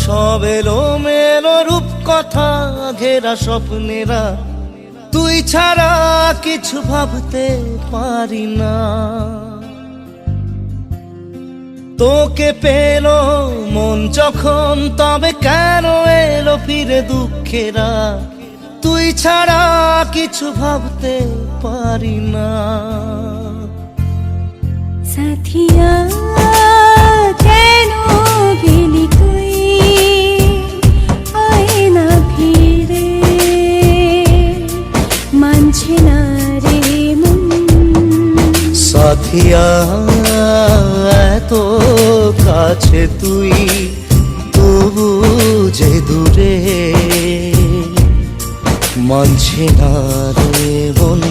সব এলোমেলো রূপ কথা ঘেরা স্বপ্নেরা, তুই ছাড়া কিছু ভাবতে পারি না। তোকে পেল মন যখন, তবে কেন এলো ফিরে দুঃখেরা, তুই ছাড়া কিছু ভাবতে পারি না। সাথিয়া কেন গেলি তুই, আয় না ফিরে, মানছে না রে মন। সাথিয়া এত কাছে তুই, তবু যে দূরে, মানছে না রে মন।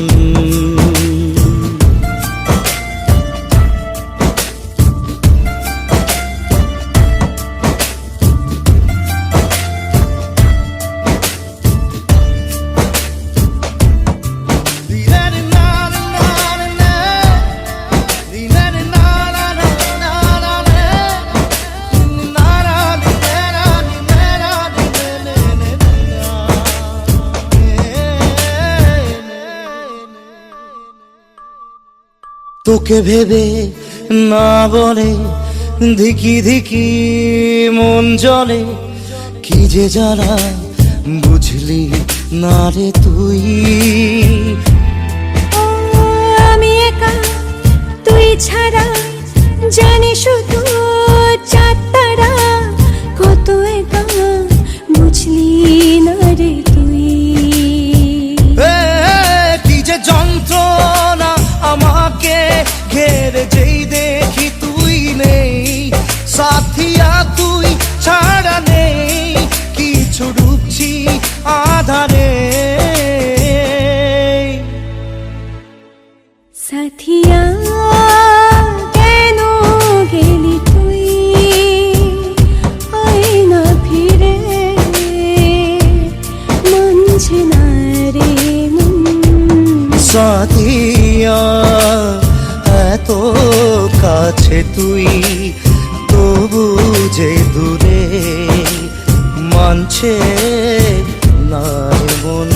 তোকে ভেবে না বলে ধিকি ধিকি মন জলে, কি যে জ্বালা বুঝলি না রে তুই। আমি একা তুই ছাড়া, জানি শুধু চাঁদ তারা, কত একা বুঝলি না রে তুই। কি যে যন্ত্রণা আমাকে ঘেরে, যেই দেখি তুই নেই। সাথিয়া তুই ছাড়া নেই কিছু, ডুবছি আধারে। সাথিয়া কেন গেলি তুই, আয় না ফিরে, মানছে না রে মন। সাথিয়া এত কাছে তুই, তবু যে দূরে, মানছে না রে মন।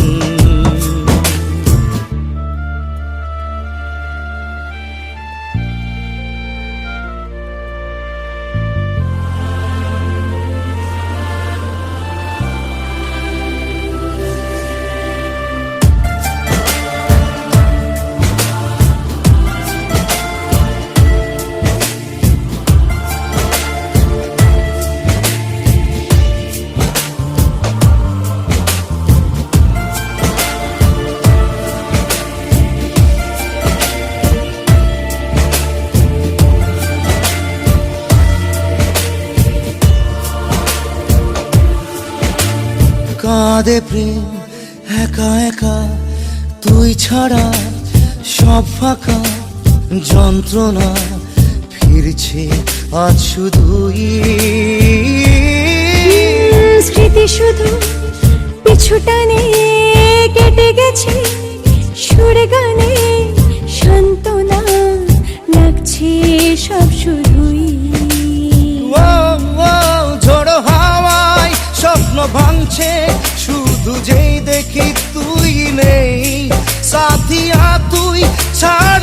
কাঁদে প্রেম একা একা, তুই ছাড়া সব ফাঁকা, যন্ত্রণা ফিরছে আজ শুধুই। স্মৃতি শুধু পিছু টানে কেটে গেছে, সুরে গানে সান্ত্বনা লাগছে সব শুধুই। ঝড় হাওয়ায় স্বপ্ন ভাঙছে, শুধু যেই দেখি তুই নেই। সাথিয়া তুই ছাড়া